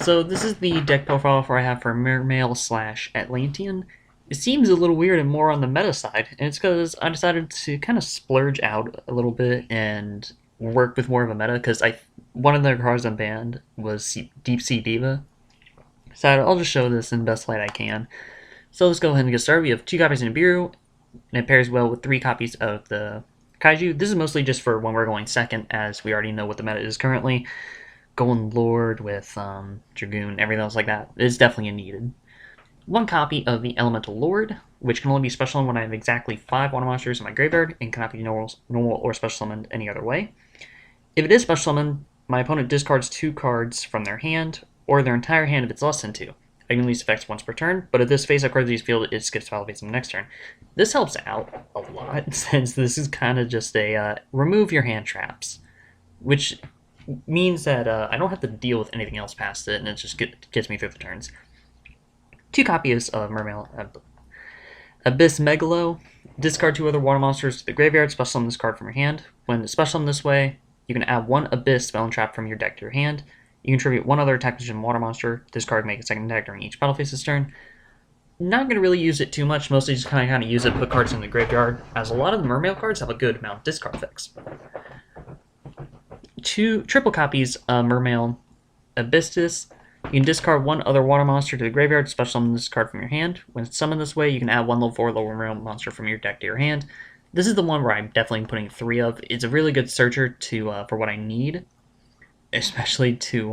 So this is the deck profile for I have for Mermail / Atlantean. It seems a little weird and more on the meta side, and it's because I decided to kind of splurge out a little bit and work with more of a meta, because one of their cards unbanned was Deep Sea Diva. So I'll just show this in the best light I can. So let's go ahead and get started. We have 2 copies in Nibiru, and it pairs well with 3 copies of the Kaiju. This is mostly just for when we're going second, as we already know what the meta is currently. Golden Lord with Dragoon, everything else like that is definitely needed. 1 copy of the Elemental Lord, which can only be special summoned when I have exactly 5 water monsters in my graveyard and cannot be normal or special summoned any other way. If it is special summoned, my opponent discards 2 cards from their hand or their entire hand if it's less than 2. I can release effects once per turn, but if this face-up card leaves field, it skips battle phase on the next turn. This helps out a lot, since this is kind of just a remove your hand traps, which means that I don't have to deal with anything else past it, and it just gets me through the turns. 2 copies of Mermail Abyss Megalo. Discard 2 other water monsters to the graveyard. Special summon this card from your hand. When special summon this way, you can add 1 Abyss spell and trap from your deck to your hand. You contribute 1 other attack position water monster. This card make a second attack during each battle phase this turn. Not going to really use it too much, mostly just kind of use it, put cards in the graveyard, as a lot of the Mermail cards have a good amount of discard effects. 2 triple copies of Mermail Abyssus. You can discard 1 other water monster to the graveyard, special summon this card from your hand. When it's summoned this way, you can add 1 level 4 lower Mermail monster from your deck to your hand. This is the one where I'm definitely putting 3 of. It's a really good searcher for what I need, especially to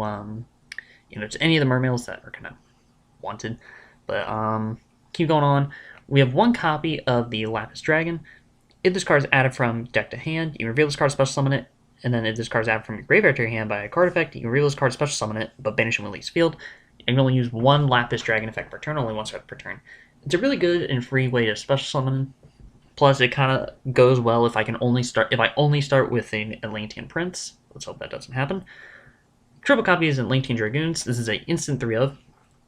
to any of the Mermails that are kind of wanted. But keep going on. We have 1 copy of the Lapis Dragon. If this card is added from deck to hand, you can reveal this card, special summon it. And then if this card is added from your graveyard to your hand by a card effect, you can reveal this card, special summon it, but banish and release field. You can only use 1 Lapis Dragon effect per turn, only once per turn. It's a really good and free way to special summon. Plus, it kind of goes well if I only start with an Atlantean Prince. Let's hope that doesn't happen. Triple copy is Atlantean Dragoons. This is an instant 3 of.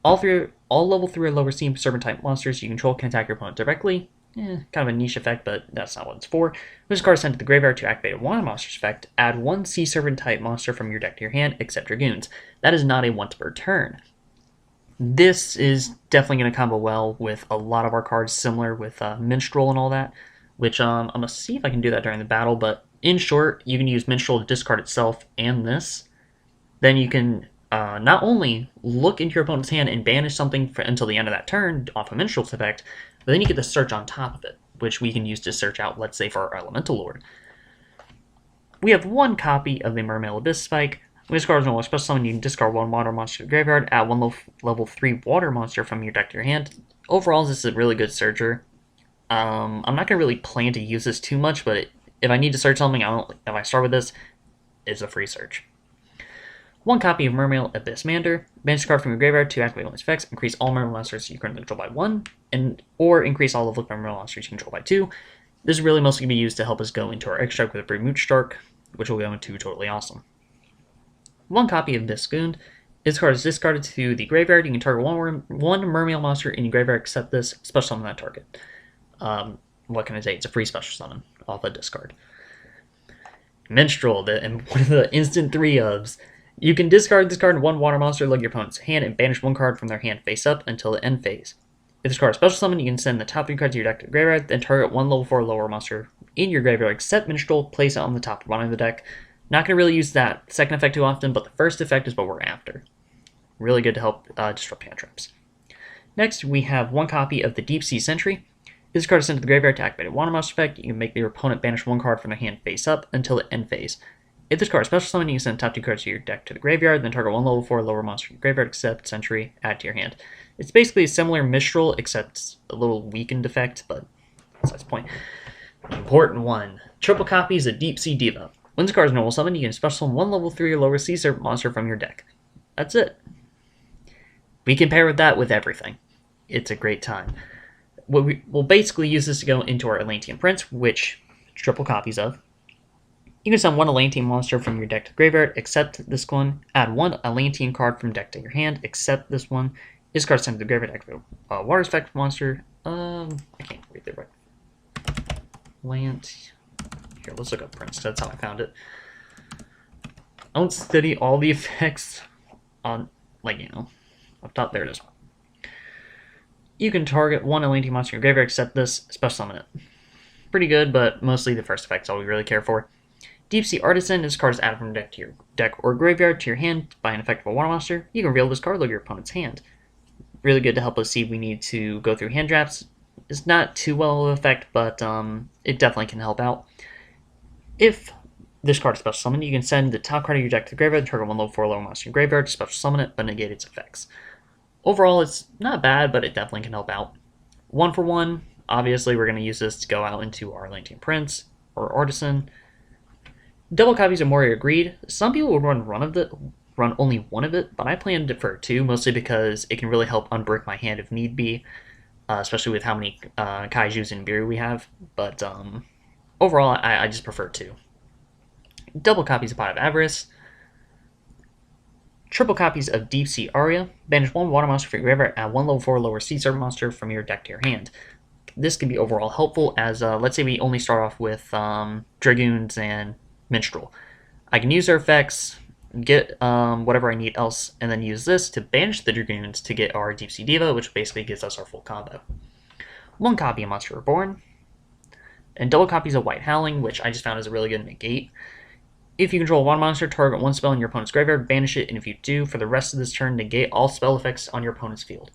All level 3 or lower Sea Serpent type monsters you control can attack your opponent directly. Kind of a niche effect, but that's not what it's for. This card is sent to the graveyard to activate a water monster's effect. Add 1 Sea Serpent type monster from your deck to your hand, except Dragoons. That is not a once per turn. This is definitely going to combo well with a lot of our cards, similar with Minstrel and all that, which I'm going to see if I can do that during the battle, but in short, you can use Minstrel to discard itself and this. Then you can not only look into your opponent's hand and banish something until the end of that turn off of Minstrel's effect, but then you get the search on top of it, which we can use to search out, let's say, for our Elemental Lord. We have 1 copy of the Mermail Abyss Spike. When this card is no longer special summon, you can discard 1 water monster to the graveyard, add 1 level 3 water monster from your deck to your hand. Overall, this is a really good searcher. I'm not going to really plan to use this too much, but if I need to search something, if I start with this, it's a free search. 1 copy of Mermail Abyss Mander. Banish card from your graveyard to activate all its effects. Increase all Mermail monsters you currently control by 1, or increase all level Mermail monsters you control by 2. This is really mostly going to be used to help us go into our extract with a Brumooch, which we'll go into totally awesome. 1 copy of Viscoond. This card is discarded to the graveyard. You can target one Mermail monster in your graveyard except this, special summon that target. What can I say? It's a free special summon off a discard. Minstrel, and one of the instant 3-ofs. You can discard this card and 1 water monster, look at your opponent's hand, and banish 1 card from their hand face up until the end phase. If this card is special summon, you can send the top 3 cards of your deck to the graveyard, then target 1 level 4 lower monster in your graveyard except Minstrel, place it on the top or bottom of the deck. Not going to really use that second effect too often, but the first effect is what we're after. Really good to help disrupt hand traps. Next, we have 1 copy of the Deep Sea Sentry. This card is sent to the graveyard to activate a water monster effect. You can make your opponent banish 1 card from their hand face up until the end phase. If this card is special summon, you can send the top 2 cards of your deck to the graveyard, then target 1 level 4 lower monster in your graveyard except Sentry, add to your hand. It's basically a similar Mistral, except a little weakened effect, but besides the point. Important one. Triple copies of Deep Sea Diva. When this card is normal summon, you can special summon 1 level 3 or lower Sea Serpent monster from your deck. That's it. We can pair with that with everything. It's a great time. We'll basically use this to go into our Atlantean Prince, which triple copies of. You can summon 1 Atlantean monster from your deck to graveyard, except this one. Add 1 Atlantean card from deck to your hand, except this one. This card sent to the graveyard to activate a water effect monster. I can't read the right. Here, let's look up Prince. That's how I found it. I won't study all the effects on like, up top, there it is. You can target one Atlantean monster in your graveyard, set this, special summon it. Pretty good, but mostly the first effect's all we really care for. Deep Sea Artisan, this card is added from deck to your deck or graveyard to your hand by an effect of a water monster. You can reveal this card, look at your opponent's hand. Really good to help us see if we need to go through hand drafts. It's not too well of an effect, but it definitely can help out. If this card is special summoned, you can send the top card of your deck to the graveyard and target one level 4 lower monster in your graveyard to special summon it, but negate its effects. Overall, it's not bad, but it definitely can help out. 1 for 1, obviously we're going to use this to go out into our Atlantean Prince or Artisan. Double copies of Moria Greed. Some people would run only one of it, but I plan to for 2, mostly because it can really help unbrick my hand if need be, especially with how many Kaijus and Biru we have. But overall, I just prefer 2. Double copies of Pot of Avarice. Triple copies of Deep Sea Aria. Banish 1 water monster from your graveyard, add 1 level 4 lower sea serpent monster from your deck to your hand. This can be overall helpful as, let's say we only start off with Dragoons and Minstrel. I can use their effects, get whatever I need else, and then use this to banish the Dragoons to get our Deep Sea Diva, which basically gives us our full combo. 1 copy of Monster Reborn, and double copies of White Howling, which I just found is a really good negate. If you control one monster, target 1 spell in your opponent's graveyard, banish it, and if you do, for the rest of this turn, negate all spell effects on your opponent's field.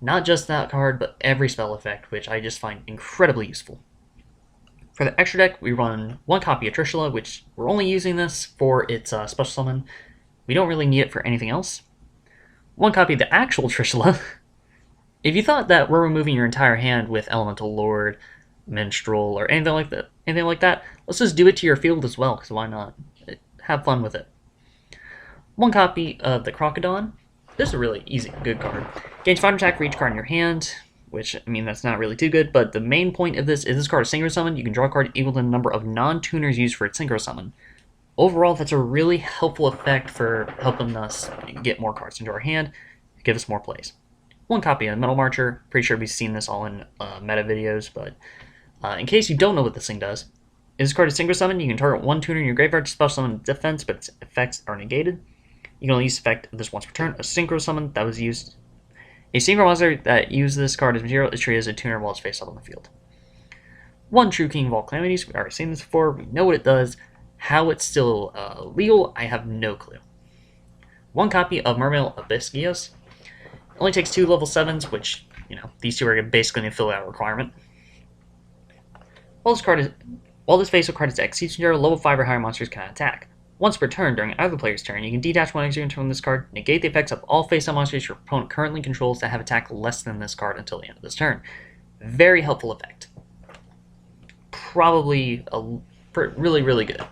Not just that card, but every spell effect, which I just find incredibly useful. For the extra deck, we run 1 copy of Trishula, which we're only using this for its special summon. We don't really need it for anything else. 1 copy of the actual Trishula. If you thought that we're removing your entire hand with Elemental Lord, Minstrel, or anything like that, let's just do it to your field as well, because why not? Have fun with it. 1 copy of the Crocodon. This is a really easy, good card. Gains 5 attack for each card in your hand, which, I mean, that's not really too good, but the main point of this is this card is synchro summon. You can draw a card equal to the number of non-tuners used for its synchro summon. Overall, that's a really helpful effect for helping us get more cards into our hand, give us more plays. 1 copy of Metal Marcher. Pretty sure we've seen this all in meta videos, but in case you don't know what this thing does, this card is synchro summon. You can target 1 tuner in your graveyard to special summon defense, but its effects are negated. You can only use the effect of this once per turn. A synchro summon that was used. A synchro monster that used this card as material is treated as a tuner while it's face up on the field. 1 True King of All Calamities. We've already seen this before. We know what it does. How it's still legal, I have no clue. 1 copy of Mermail Yugioh. Only takes 2 level 7s, which, these 2 are basically going to fill that requirement. While this face card is execution, level 5 or higher monsters cannot attack. Once per turn, during either player's turn, you can detach 1 execution from this card, negate the effects of all face-up monsters your opponent currently controls that have attack less than this card until the end of this turn. Very helpful effect. Probably really, really good.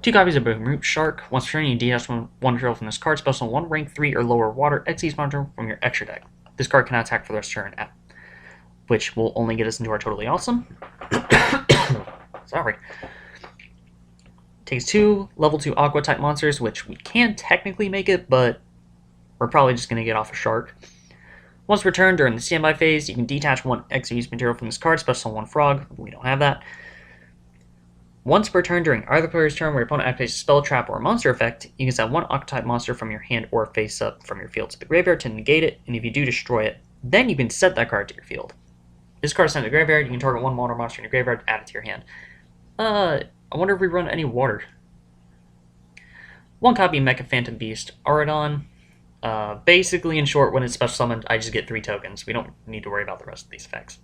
2 copies of Root Shark. Once per turn, you can detach 1 material from this card, special 1 rank 3 or lower water Xyz monster from your extra deck. This card cannot attack for the rest of the turn, which will only get us into our totally awesome. Sorry. Takes 2 level 2 aqua type monsters, which we can technically make it, but we're probably just going to get off a shark. Once per turn, during the standby phase, you can detach 1 Xyz material from this card, special 1 frog. We don't have that. Once per turn, during either player's turn where your opponent activates a spell, trap, or a monster effect, you can send 1 aqua type monster from your hand or face up from your field to the graveyard to negate it, and if you do, destroy it. Then you can set that card to your field. This card is sent to the graveyard. You can target 1 water monster in your graveyard, add it to your hand. I wonder if we run any water. 1 copy of Mecha Phantom Beast Auradon. Basically, in short, when it's special summoned, I just get 3 tokens. We don't need to worry about the rest of these effects.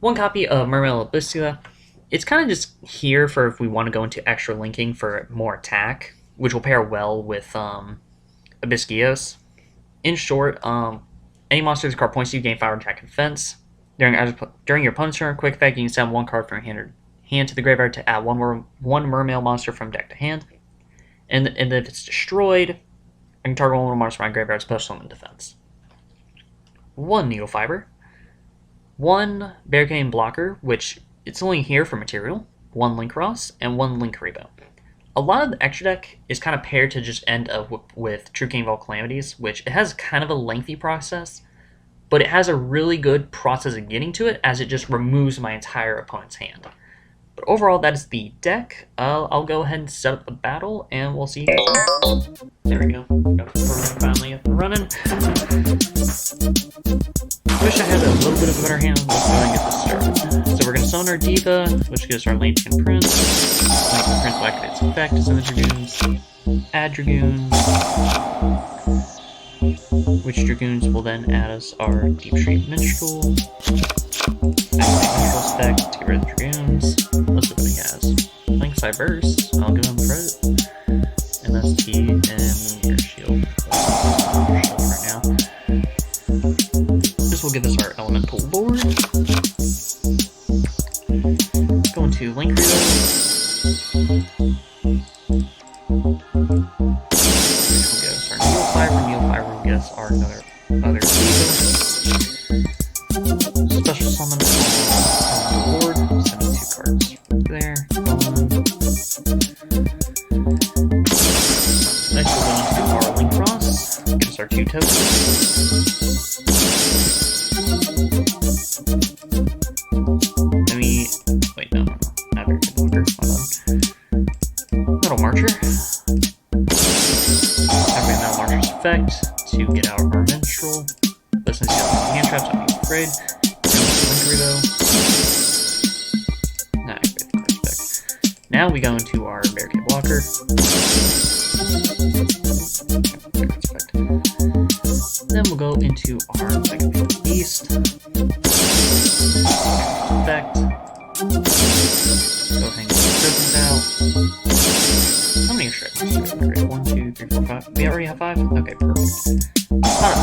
1 copy of Mermail Abyssula. It's kind of just here for if we want to go into extra linking for more attack, which will pair well with Yugioh. In short, any monster this card points to, you gain 5 attack and defense. During your opponent's turn, quick effect, you can send 1 card from your hand to the graveyard to add 1 Mermail monster from deck to hand. And if it's destroyed, I can target 1 monster from my graveyard, special summon defense. 1 Needle Fiber. 1 Barricade Blocker, which it's only here for material. 1 Link Ross, and 1 Link Rebo. A lot of the extra deck is kind of paired to just end up with True King of All Calamities, which it has kind of a lengthy process, but it has a really good process of getting to it as it just removes my entire opponent's hand. But overall, that is the deck. I'll go ahead and set up the battle, and we'll see you guys. There we go. Got the tournament finally up and running. Wish I had a little bit of a better hand. Let's go ahead and get this started. So we're going to summon our Diva, which gives our Atlantean Prince. Atlantean Prince will activate its effect to summon Dragoons. Add Dragoons. Which Dragoons will then add us our Deep Street Minstrel. Activate Minstrel spec to get rid of the Dragoons. Let's see what he has. Linkside Burst. I'll give him credit. MST and your shield. Your shield right now. This will give us our Elemental Lord. Going to Linkrio. Which will get us our Neophyre. Neophyre will get us our other Diva. Special summon Elemental Lord. Sending 2 cards there. Next we're going to our Link Cross. Give us our 2 tokens. Wait, no. Not very good blocker. Metal Marcher. Activate Metal Marcher's effect to get out our Minstrel. But since you have hand traps, I'm not afraid. Linkrio. Not activate the card spec. Now we go into our Barricade Blocker. Then we'll go into our Activate Beast. Effect. Go hang the tokens out. How many shreds? 1, 2, 3, 4, 5. We already have 5? Okay, perfect. Not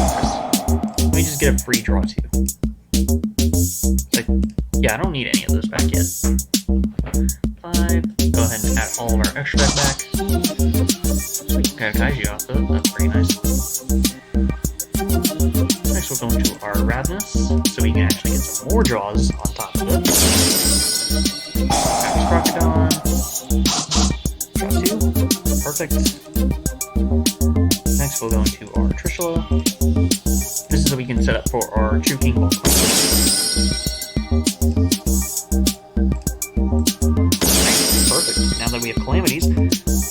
let me just get a free draw too. Like, yeah, I don't need any of those back yet. 5. Go ahead and add all of our extra deck back. Sweet, got a Kaiju off of it. That's pretty nice. Next we'll go into our Ravenous, so we can actually get some more draws on top of it. Crocodon. Draw 2. Perfect. Next we'll go into our Trishula. This is so we can set up for our True King Ball. Perfect. Now that we have Calamities,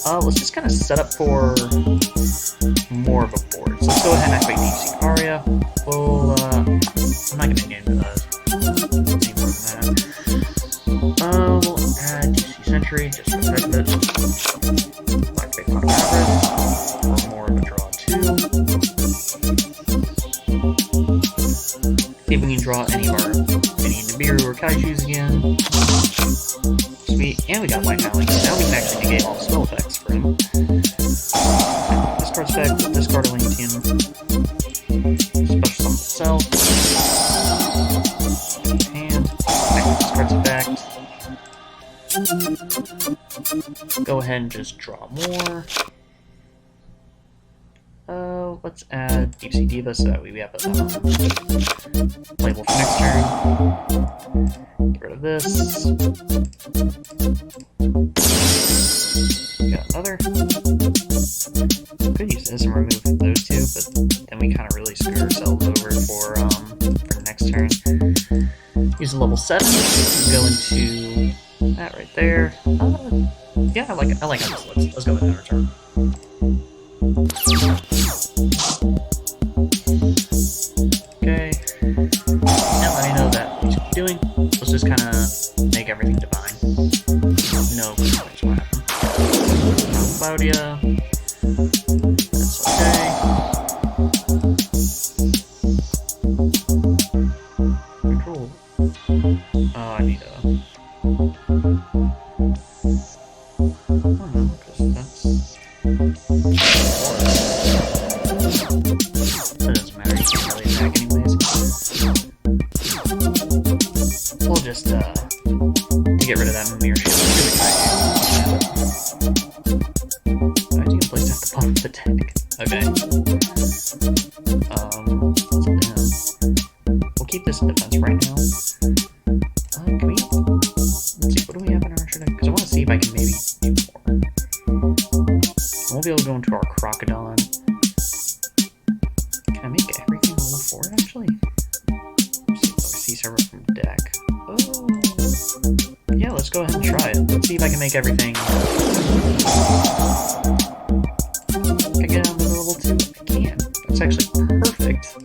let's just kind of set up for more of a board. So let's go ahead and activate Deep Sea Aria. Well, I'm not going to get into that any more than that. We'll add Deep Sea Sentry just for the heck of it. Activate Cloud Average for more of a draw 2. See if we can draw any Nibiru or Kaijus again. Sweet. And we got White Howling. Now we can actually negate all the spell effects for him. Discard spec, discard Atlantean. Special summon itself. Hand. Discards effect. Go ahead and just draw more. Let's add Deep Sea Diva so that way we have a label for next turn. Get rid of this. Got another. Could use this and remove those 2, but then we kind of really screw ourselves over for the next turn. Use a level 7. Go into that right there. Yeah, I like how this looks. Let's go with that return. Okay. Now that I know that what we should be doing, let's just kind of make everything divine. No clue what's going to happen. Claudia. That's okay. Control. Oh, I need a... I don't know, because that's... That doesn't matter, you can't really attack anyways. We'll just, to get rid of that mirror shield, I do place at the bottom of the deck. Okay. We'll keep this in defense right now. Can we... Let's see, what do we have in our extra deck? Because I want to see if I can maybe do more. We'll be able to go into our Crocodon. Can I make everything level 4 actually? Let's see, see server from deck. Oh, yeah, let's go ahead and try. see if I can make everything. Can I get down to level 2? I can. That's actually perfect.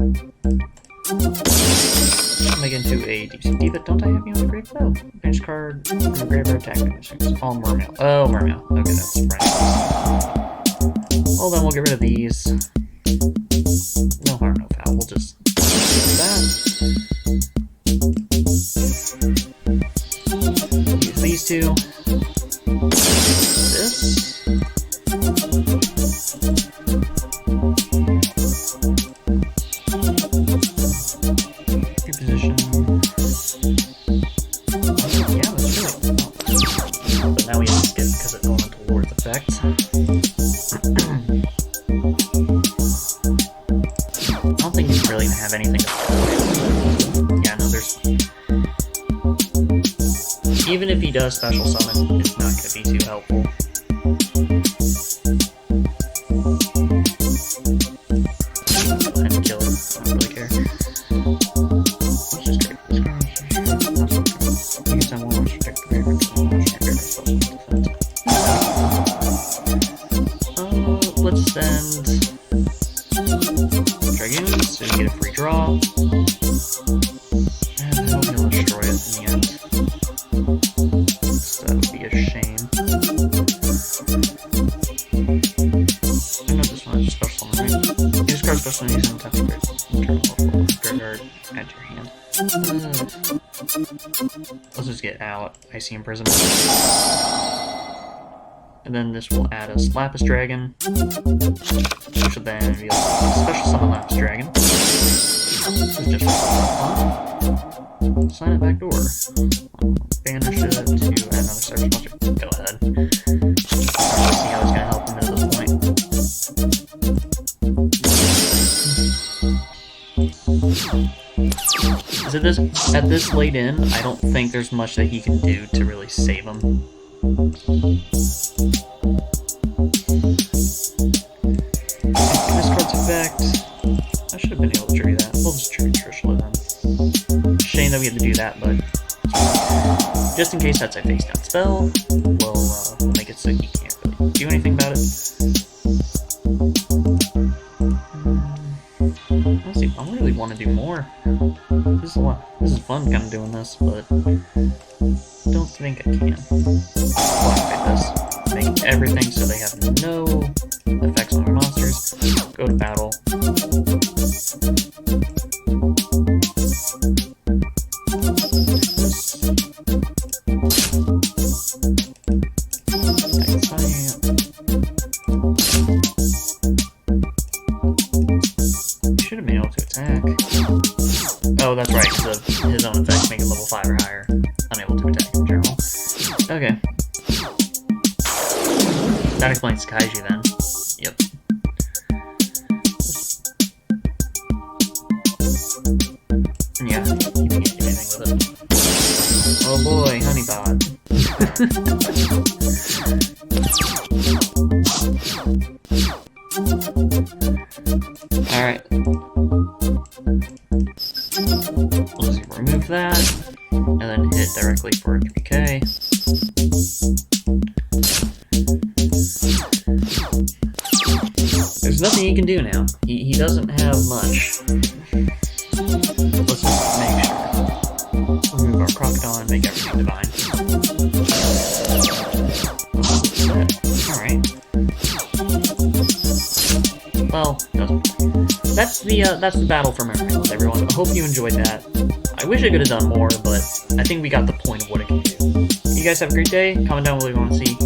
I'll make it into a Deep Sea Diva. Don't I have you on the grave? No. Finish card from the graveyard attack. All Mermail. Oh, Mermail. Okay, that's right. Well, then we'll get rid of these. No harm, no foul. We'll just do that. Use these two. This. Reposition. Yeah, that's really cool. But now we have to skip because it's elemental lord's effect. I don't think he's really gonna have anything to play. Yeah, no, there's. Even if he does special summon, it's not gonna be too helpful. Go ahead and kill him. I don't really care. Let's just trade this card. Use that one, protect the favorite. Let's send Dragoons so we get a free draw. And I hope he'll destroy it in the end. So that would be a shame. I know this one is special summon, right? Use card special and use an attack card. Graveyard, add to your hand. Let's just get out. Icy Imprisonment. And then this will add us Lapis Dragon, which will then be a special summon Lapis Dragon. This is just fun. Sign it back door. Banish it to add another service monster. Go ahead. Let's see how it's going to help him at this point. At this late in, I don't think there's much that he can do to really save him. This card's effect. I should have been able to trigger that. We'll just trigger Trishula then. Shame that we had to do that, but just in case that's a face down spell, we'll make it so he can't really do anything about it. Let's see, I really want to do more. This is a lot. This is fun kind of doing this, but don't think I can. I'll activate this. Make everything so they have no effects on our monsters. Go to battle. Should have been able to attack. Oh, that's right, because his own effects make it level 5 or higher. Unable to attack in general. Okay. That explains Kaiju then. Yep. Yeah, you can't do anything with it. Oh boy, Honeybot. Alright. We'll just remove that, and then hit directly for a 3K. There's nothing he can do now. He doesn't have much. Let's just make sure. Remove our Crocodile and make everything divine. Alright. Well, that's the battle for Mermail, everyone. I hope you enjoyed that. I wish I could have done more, but I think we got the point of what it can do. You guys have a great day. Comment down below what you want to see.